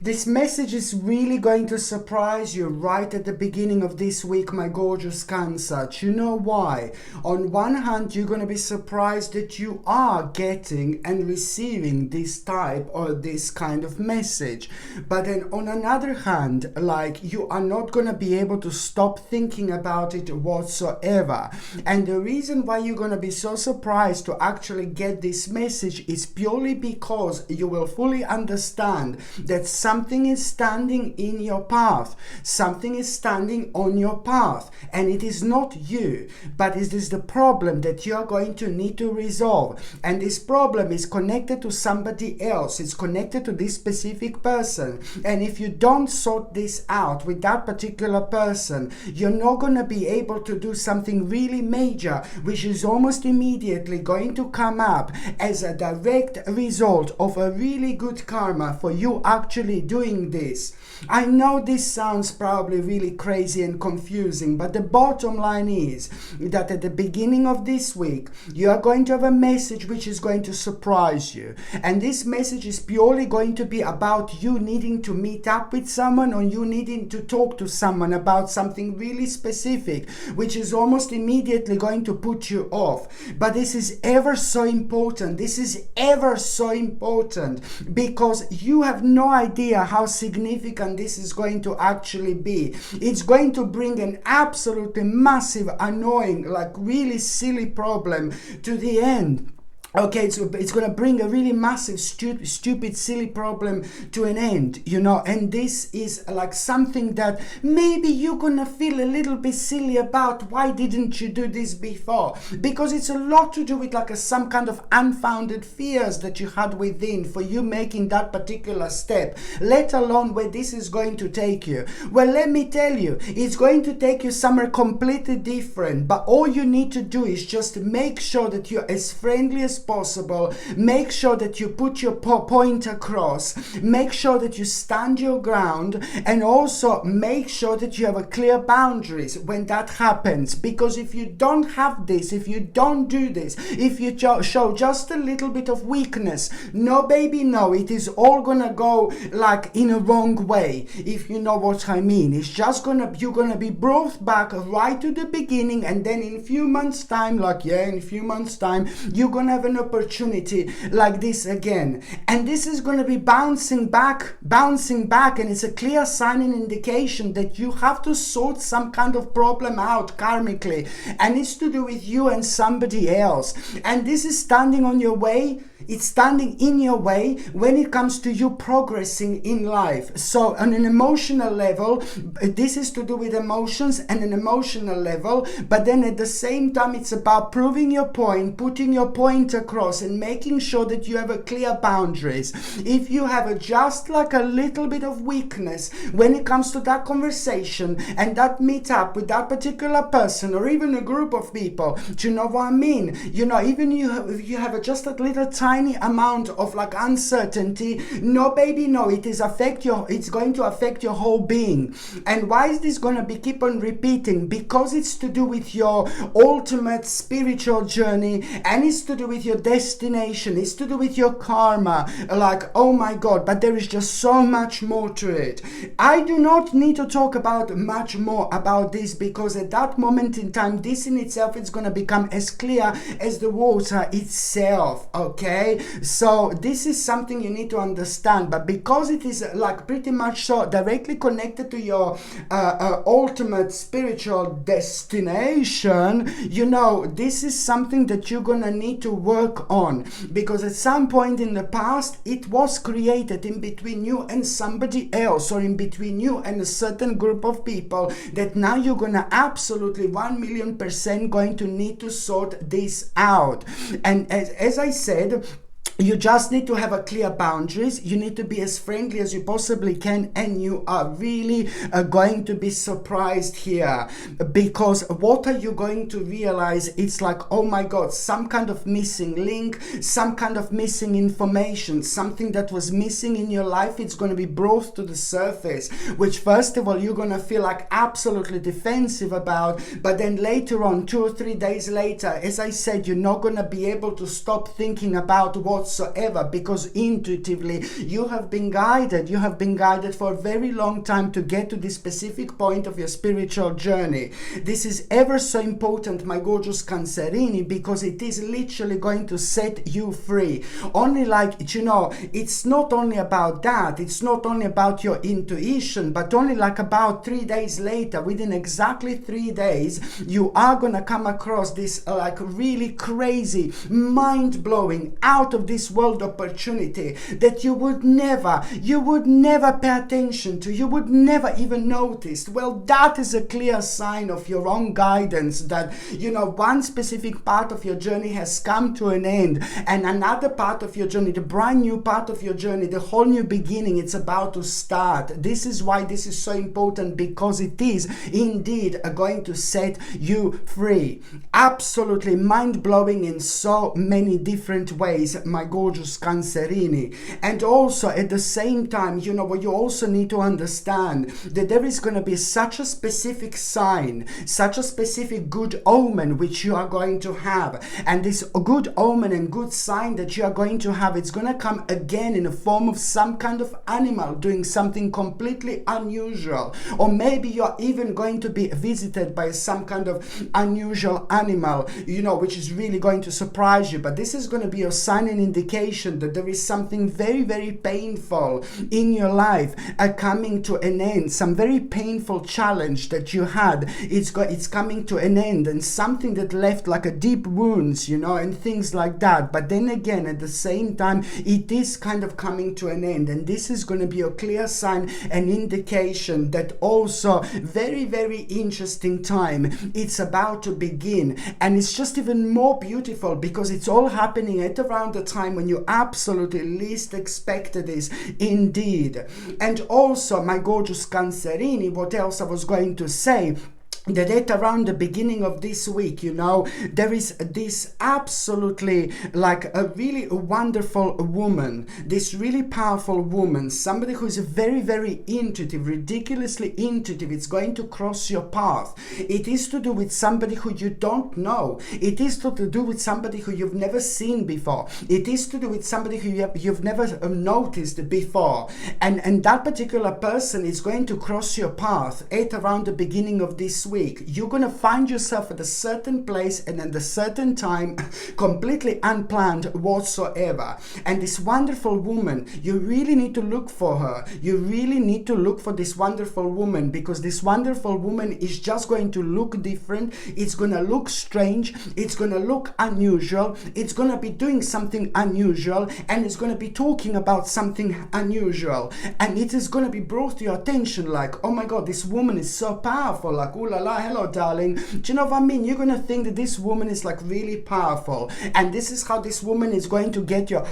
This message is really going to surprise you right at the beginning of this week, my gorgeous Cancer. Do you know why? On one hand, you're going to be surprised that you are getting and receiving this type or this kind of message. But then on another hand, like, you are not going to be able to stop thinking about it whatsoever. And the reason why you're going to be so surprised to actually get this message is purely because you will fully understand that something is standing in your path. Something is standing on your path, and it is not you, but it is the problem that you are going to need to resolve. And this problem is connected to somebody else. It's connected to this specific person. And if you don't sort this out with that particular person, you're not going to be able to do something really major, which is almost immediately going to come up as a direct result of a really good karma for you actually doing this. I know this sounds probably really crazy and confusing, but the bottom line is that at the beginning of this week, you are going to have a message which is going to surprise you. And this message is purely going to be about you needing to meet up with someone, or you needing to talk to someone about something really specific, which is almost immediately going to put you off. But this is ever so important. This is ever so important because you have no idea how significant this is going to actually be. It's going to bring an absolutely massive, annoying, like really silly problem to the end. Okay, so it's going to bring a really massive, stupid, silly problem to an end, you know, and this is like something that maybe you're going to feel a little bit silly about. Why didn't you do this before? Because it's a lot to do with like some kind of unfounded fears that you had within for you making that particular step, let alone where this is going to take you. Well, let me tell you, it's going to take you somewhere completely different, but all you need to do is just make sure that you're as friendly as possible. Make sure that you put your point across. Make sure that you stand your ground, and also make sure that you have a clear boundaries when that happens. Because if you don't have this, if you don't do this, if you show just a little bit of weakness, no baby, no, it is all gonna go like in a wrong way, if you know what I mean. It's just you're gonna be brought back right to the beginning, and then in a few months time, you're gonna have an opportunity like this again, and this is going to be bouncing back, and it's a clear sign and indication that you have to sort some kind of problem out karmically, and it's to do with you and somebody else. And this is standing on your way. It's standing in your way when it comes to you progressing in life. So on an emotional level, this is to do with emotions and an emotional level, but then at the same time, it's about proving your point, putting your point across, and making sure that you have a clear boundaries. If you have just like a little bit of weakness when it comes to that conversation and that meet up with that particular person, or even a group of people, do you know what I mean? You know, even if you have just a little tiny amount of like uncertainty, no baby, no, it's going to affect your whole being. And why is this going to be keep on repeating? Because it's to do with your ultimate spiritual journey, and it's to do with your destination, it's to do with your karma. Like, oh my God, but there is just so much more to it. I do not need to talk about much more about this, because at that moment in time, this in itself is going to become as clear as the water itself. Okay, so this is something you need to understand. But because it is like pretty much so directly connected to your ultimate spiritual destination, you know, this is something that you're gonna need to work on, because at some point in the past it was created in between you and somebody else, or in between you and a certain group of people, that now you're gonna absolutely 1,000,000% going to need to sort this out. And as I said, you just need to have a clear boundaries. You need to be as friendly as you possibly can, and you are really going to be surprised here, because what are you going to realize? It's like, oh my God, some kind of missing link, some kind of missing information, something that was missing in your life. It's going to be brought to the surface, which first of all you're going to feel like absolutely defensive about, but then later on, 2 or 3 days later, as I said, you're not going to be able to stop thinking about what's whatsoever, because intuitively you have been guided. You have been guided for a very long time to get to this specific point of your spiritual journey. This is ever so important, my gorgeous Cancerini, because it is literally going to set you free. Only like, you know, it's not only about that, it's not only about your intuition, but only like about 3 days later, within exactly 3 days, you are gonna come across this like really crazy, mind-blowing, out of this world opportunity that you would never pay attention to, you would never even notice. Well, that is a clear sign of your own guidance that, you know, one specific part of your journey has come to an end, and another part of your journey, the brand new part of your journey, the whole new beginning, it's about to start. This is why this is so important, because it is indeed going to set you free. Absolutely mind-blowing in so many different ways, my gorgeous Cancerini. And also at the same time, you know what, you also need to understand that there is going to be such a specific sign, such a specific good omen which you are going to have. And this good omen and good sign that you are going to have, it's going to come again in the form of some kind of animal doing something completely unusual. Or maybe you're even going to be visited by some kind of unusual animal, you know, which is really going to surprise you. But this is going to be a sign and indication that there is something very, very painful in your life coming to an end. Some very painful challenge that you had, it's coming to an end, and something that left like a deep wounds, you know, and things like that. But then again, at the same time, it is kind of coming to an end, and this is going to be a clear sign and indication that also very, very interesting time, it's about to begin. And it's just even more beautiful because it's all happening at around the time when you absolutely least expected this, indeed. And also, my gorgeous Cancerini, what else I was going to say, that at around the beginning of this week, you know, there is this absolutely like a really wonderful woman, this really powerful woman, somebody who is very, very intuitive, ridiculously intuitive. It's going to cross your path. It is to do with somebody who you don't know. It is to do with somebody who you've never seen before. It is to do with somebody who you've never noticed before. And that particular person is going to cross your path at around the beginning of this week. You're going to find yourself at a certain place and at a certain time, completely unplanned whatsoever. And this wonderful woman, you really need to look for her. You really need to look for this wonderful woman, because this wonderful woman is just going to look different. It's going to look strange. It's going to look unusual. It's going to be doing something unusual, and it's going to be talking about something unusual. And it is going to be brought to your attention like, oh my God, this woman is so powerful. Like, ooh la la, hello darling. Do you know what I mean? You're going to think that this woman is like really powerful, and this is how this woman is going to get your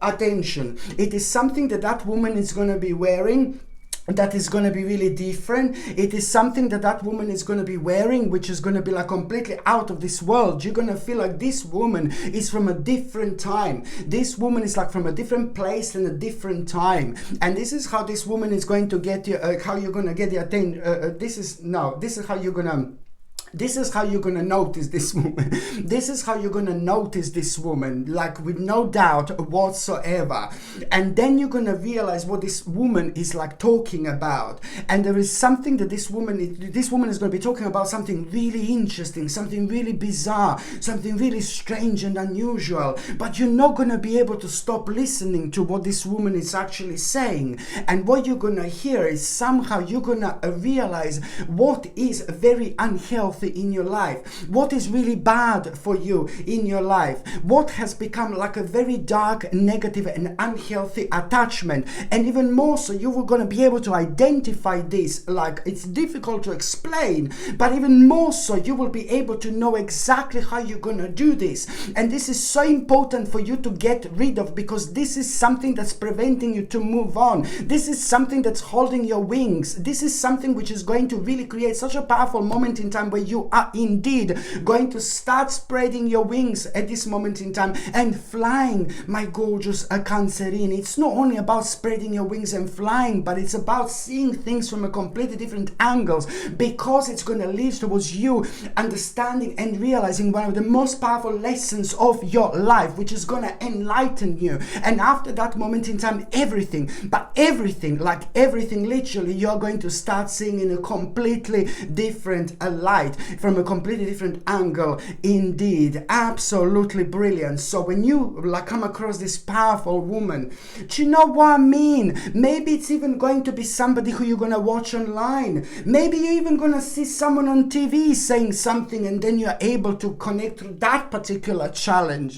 attention. It is something that that woman is going to be wearing that is going to be really different. It is something that that woman is going to be wearing which is going to be like completely out of this world. You're going to feel like this woman is from a different time. This woman is like from a different place and a different time. And this is how this woman is going to get you, how you're going to get the attention. This is how you're going to notice this woman. This is how you're going to notice this woman, like with no doubt whatsoever. And then you're going to realize what this woman is like talking about. And there is something that this woman is going to be talking about, something really interesting, something really bizarre, something really strange and unusual. But you're not going to be able to stop listening to what this woman is actually saying. And what you're going to hear is somehow you're going to realize what is very unhealthy in your life, what is really bad for you in your life, what has become like a very dark, negative and unhealthy attachment. And even more so, you were going to be able to identify this. Like, it's difficult to explain, but even more so, you will be able to know exactly how you're going to do this. And this is so important for you to get rid of, because this is something that's preventing you to move on. This is something that's holding your wings. This is something which is going to really create such a powerful moment in time where you are indeed going to start spreading your wings at this moment in time and flying, my gorgeous Cancerini. It's not only about spreading your wings and flying, but it's about seeing things from a completely different angles, because it's going to lead towards you understanding and realizing one of the most powerful lessons of your life, which is going to enlighten you. And after that moment in time, everything, like everything, literally, you're going to start seeing in a completely different light, from a completely different angle. Indeed, absolutely brilliant. So when you like come across this powerful woman, do you know what I mean? Maybe it's even going to be somebody who you're going to watch online. Maybe you're even going to see someone on TV saying something, and then you're able to connect to that particular channel.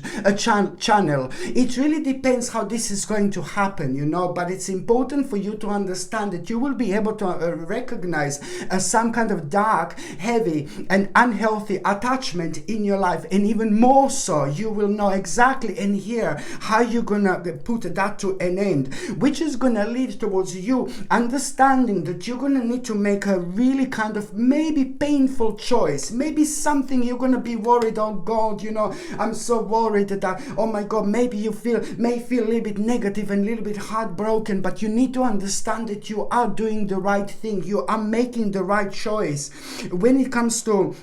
It really depends how this is going to happen, you know, but it's important for you to understand that you will be able to recognize some kind of dark, heavy and unhealthy attachment in your life, and even more so, you will know exactly and hear how you're gonna put that to an end, which is gonna lead towards you understanding that you're gonna need to make a really kind of maybe painful choice, maybe something you're gonna be worried, oh God, you know, I'm so worried that, oh my God, maybe you may feel a little bit negative and a little bit heartbroken, but you need to understand that you are doing the right thing, you are making the right choice. When it comes to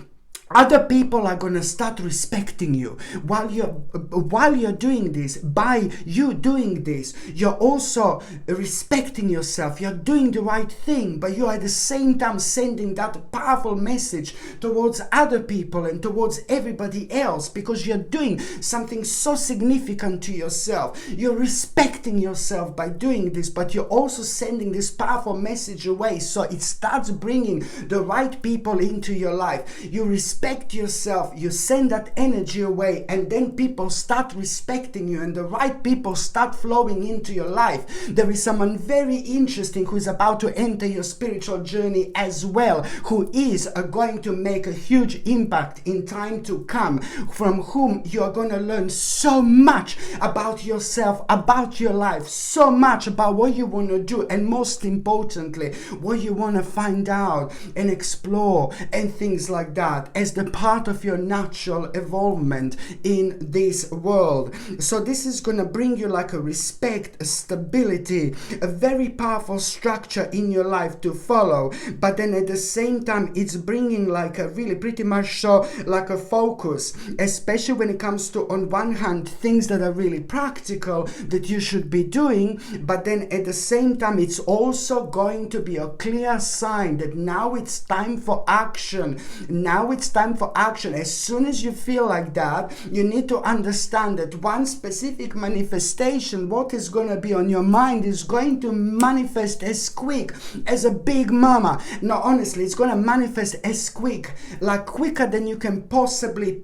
other people are going to start respecting you while you're doing this. By you doing this, you're also respecting yourself. You're doing the right thing, but you're at the same time sending that powerful message towards other people and towards everybody else, because you're doing something so significant to yourself. You're respecting yourself by doing this, but you're also sending this powerful message away. So it starts bringing the right people into your life. You respect yourself, you send that energy away, and then people start respecting you, and the right people start flowing into your life. There is someone very interesting who is about to enter your spiritual journey as well, who is going to make a huge impact in time to come, from whom you are going to learn so much about yourself, about your life, so much about what you want to do, and most importantly, what you want to find out and explore and things like that, as the part of your natural evolvement in this world. So this is going to bring you like a respect, a stability, a very powerful structure in your life to follow, but then at the same time it's bringing like a really pretty much so like a focus, especially when it comes to, on one hand, things that are really practical that you should be doing, but then at the same time it's also going to be a clear sign that now it's time for action. Now it's time for action. As soon as you feel like that, you need to understand that one specific manifestation, what is going to be on your mind, is going to manifest as quick as a big mama. No, honestly, it's going to manifest as quick, like quicker than you can possibly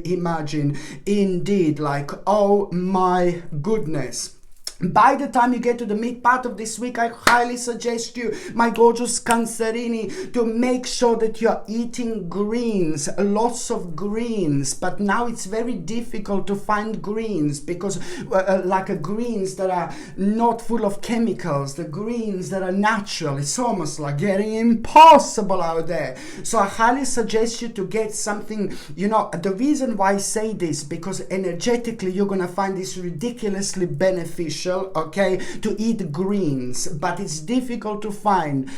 imagine. Indeed, like, oh my goodness. By the time you get to the mid part of this week, I highly suggest you, my gorgeous Cancerini, to make sure that you're eating greens, lots of greens. But now it's very difficult to find greens, because greens that are not full of chemicals, the greens that are natural, it's almost like getting impossible out there. So I highly suggest you to get something, you know, the reason why I say this, because energetically you're going to find this ridiculously beneficial, okay, to eat greens, but it's difficult to find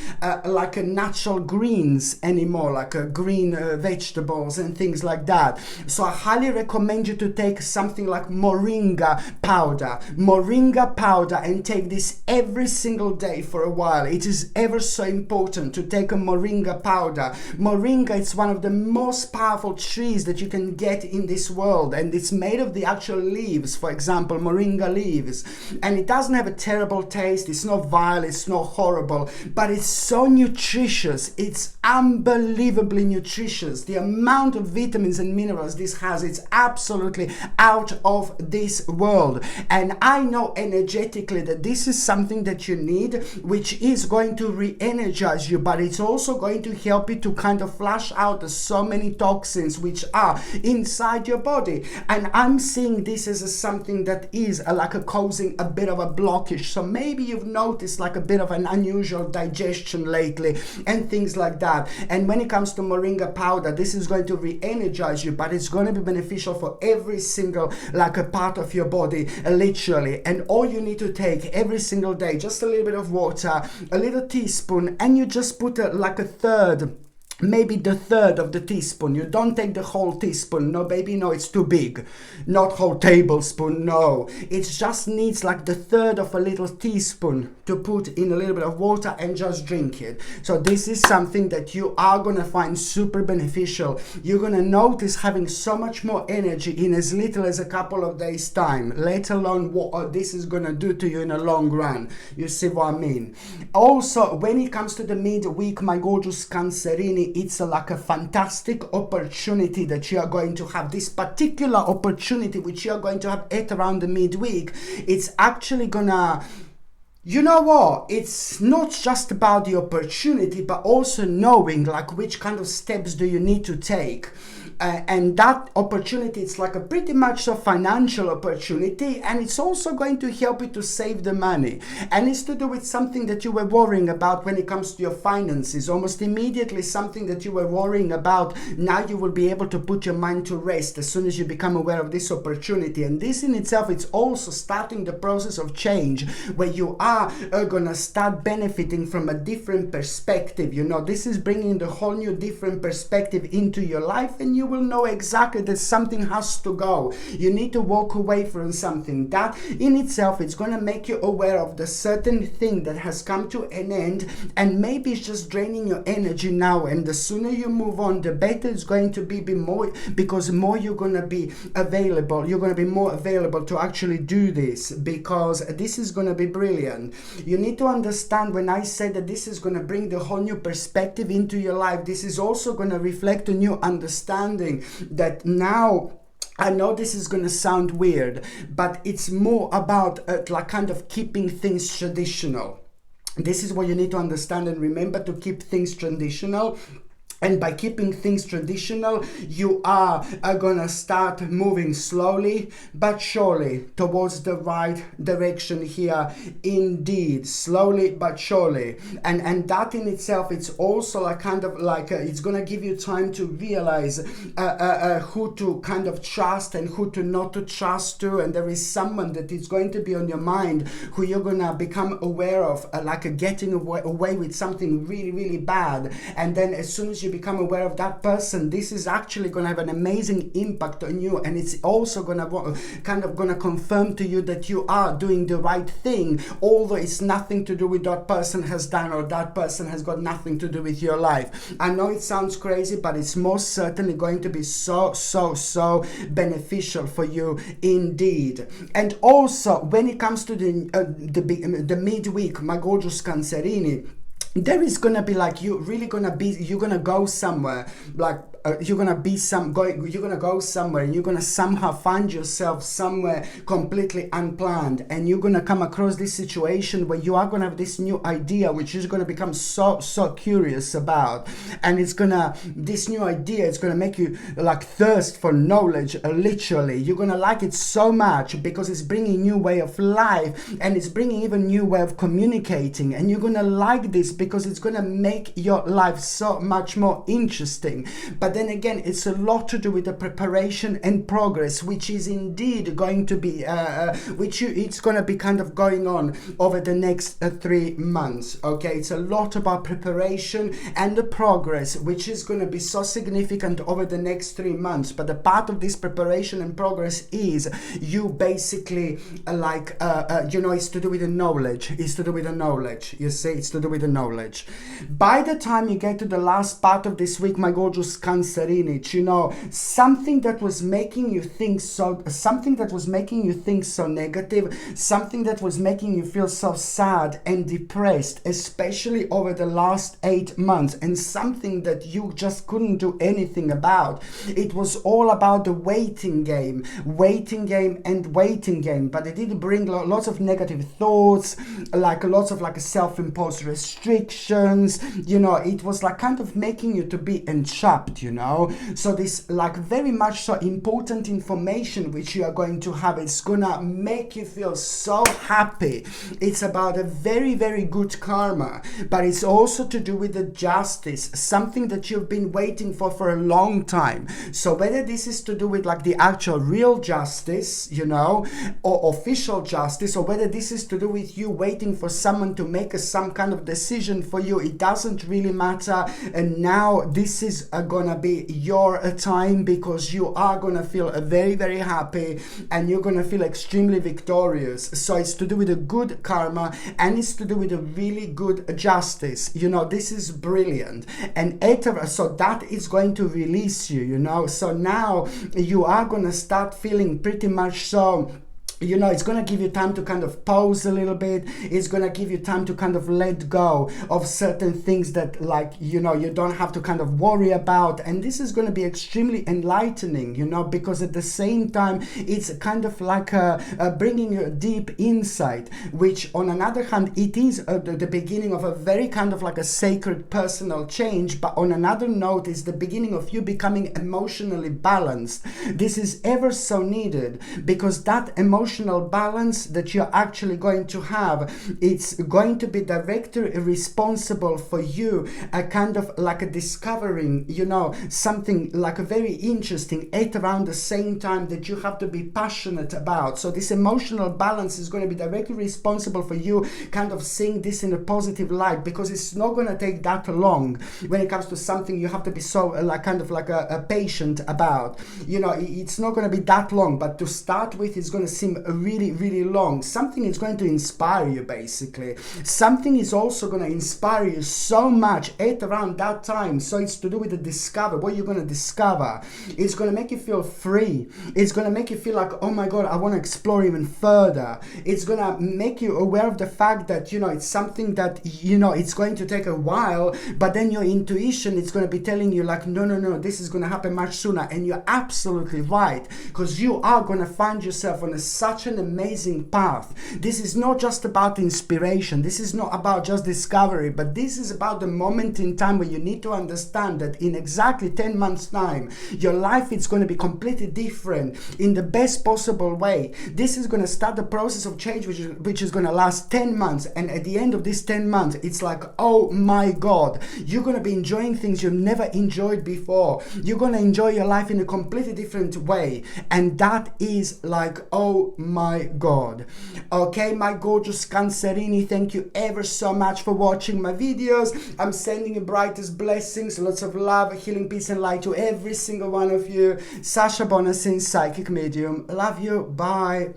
like a natural greens anymore, like green vegetables and things like that. So I highly recommend you to take something like moringa powder, and take this every single day for a while. It is ever so important to take a moringa powder. Moringa is one of the most powerful trees that you can get in this world, and it's made of the actual leaves, for example, moringa leaves. And it doesn't have a terrible taste, it's not vile, it's not horrible, but it's so nutritious. It's unbelievably nutritious. The amount of vitamins and minerals this has, it's absolutely out of this world. And I know energetically that this is something that you need, which is going to re-energize you, but it's also going to help you to kind of flush out so many toxins which are inside your body. And I'm seeing this as something that is like causing a bit of a blockage. So maybe you've noticed like a bit of an unusual digestion lately and things like that. And when it comes to moringa powder, this is going to re-energize you, but it's going to be beneficial for every single like a part of your body, literally. And all you need to take every single day, just a little bit of water, a little teaspoon, and you just put like a third, maybe the third of the teaspoon. You don't take the whole teaspoon. No, baby, no, it's too big. Not whole tablespoon, no. It just needs like the third of a little teaspoon to put in a little bit of water and just drink it. So this is something that you are going to find super beneficial. You're going to notice having so much more energy in as little as a couple of days time, let alone what this is going to do to you in a long run. You see what I mean? Also, when it comes to the midweek, my gorgeous Cancerini, it's like a fantastic opportunity that you are going to have. This particular opportunity which you are going to have at around the midweek, it's actually gonna, you know what, it's not just about the opportunity, but also knowing like which kind of steps do you need to take. And that opportunity, it's like a pretty much a financial opportunity, and it's also going to help you to save the money. And it's to do with something that you were worrying about when it comes to your finances. Almost immediately something that you were worrying about, now you will be able to put your mind to rest as soon as you become aware of this opportunity. And this in itself, it's also starting the process of change, where you are gonna start benefiting from a different perspective. You know, this is bringing the whole new different perspective into your life, and you will know exactly that something has to go. You need to walk away from something. That in itself, it's going to make you aware of the certain thing that has come to an end, and maybe it's just draining your energy now. And the sooner you move on, the better it's going to be more, because more you're going to be available. You're going to be more available to actually do this, because this is going to be brilliant. You need to understand, when I say that this is going to bring the whole new perspective into your life, this is also going to reflect a new understanding that now, I know this is going to sound weird, but it's more about like kind of keeping things traditional. This is what you need to understand and remember, to keep things traditional. And by keeping things traditional, you are gonna start moving slowly but surely towards the right direction here. Indeed, slowly but surely. And that in itself, it's also a kind of like, it's gonna give you time to realize who to kind of trust and who to not to trust to. And there is someone that is going to be on your mind who you're gonna become aware of, like getting away with something really, really bad. And then as soon as you become aware of that person, this is actually going to have an amazing impact on you, and it's also going to kind of going to confirm to you that you are doing the right thing, although it's nothing to do with what person has done, or that person has got nothing to do with your life. I know it sounds crazy, but it's most certainly going to be so beneficial for you indeed. And also when it comes to the midweek, my gorgeous Cancerini, there is gonna be like, you're gonna go somewhere, like you're gonna go somewhere, and you're gonna somehow find yourself somewhere completely unplanned, and you're gonna come across this situation where you are gonna have this new idea which is gonna become so curious about, and this new idea is gonna make you like thirst for knowledge. Literally, you're gonna like it so much because it's bringing new way of life, and it's bringing even new way of communicating, and you're gonna like this because it's gonna make your life so much more interesting. But then again, it's a lot to do with the preparation and progress, which is indeed going to be, it's going to be kind of going on over the next 3 months. Okay, it's a lot about preparation and the progress, which is going to be so significant over the next 3 months. But the part of this preparation and progress is you basically it's to do with the knowledge. It's to do with the knowledge. You see, it's to do with the knowledge. By the time you get to the last part of this week, my gorgeous Cancerini, you know, something that was making you think so negative, something that was making you feel so sad and depressed, especially over the last 8 months, and something that you just couldn't do anything about. It was all about the waiting game, but it did bring lots of negative thoughts, like lots of like self-imposed restrictions, restrictions, you know, it was like kind of making you to be entrapped, you know. So this like very much so important information which you are going to have, it's gonna make you feel so happy. It's about a very, very good karma, but it's also to do with the justice, something that you've been waiting for a long time. So whether this is to do with like the actual real justice, you know, or official justice, or whether this is to do with you waiting for someone to make some kind of decision for you, it doesn't really matter. And now this is gonna be your time, because you are gonna feel very, very happy, and you're gonna feel extremely victorious. So it's to do with a good karma, and it's to do with a really good justice. You know, this is brilliant. And so that is going to release you, you know. So now you are gonna start feeling pretty much so, you know, it's going to give you time to kind of pause a little bit. It's going to give you time to kind of let go of certain things that, like, you know, you don't have to kind of worry about. And this is going to be extremely enlightening, you know, because at the same time, it's kind of like bringing you a deep insight, which on another hand, it is the beginning of a very kind of like a sacred personal change. But on another note, is the beginning of you becoming emotionally balanced. This is ever so needed, because that emotional balance that you're actually going to have, it's going to be directly responsible for you a kind of like a discovering, you know, something like a very interesting at around the same time that you have to be passionate about. So this emotional balance is going to be directly responsible for you kind of seeing this in a positive light, because it's not going to take that long when it comes to something you have to be so like kind of like a patient about. You know, it's not going to be that long, but to start with, it's going to seem really, really long. Something is going to inspire you, basically. Something is also going to inspire you so much at around that time. So it's to do with the discover, what you're going to discover. It's going to make you feel free. It's going to make you feel like, oh my God, I want to explore even further. It's going to make you aware of the fact that, you know, it's something that, you know, it's going to take a while, but then your intuition, it's going to be telling you like, no, no, no, this is going to happen much sooner. And you're absolutely right, because you are going to find yourself on such an amazing path. This is not just about inspiration. This is not about just discovery, but this is about the moment in time where you need to understand that in exactly 10 months time, your life is going to be completely different in the best possible way. This is going to start the process of change, which is going to last 10 months. And at the end of this 10 months, it's like, oh my God, you're going to be enjoying things you've never enjoyed before. You're going to enjoy your life in a completely different way. And that is like, oh my God. Okay, my gorgeous Cancerini, thank you ever so much for watching my videos. I'm sending you brightest blessings, lots of love, healing, peace and light to every single one of you. Sasha Bonasin, psychic medium. Love you. Bye.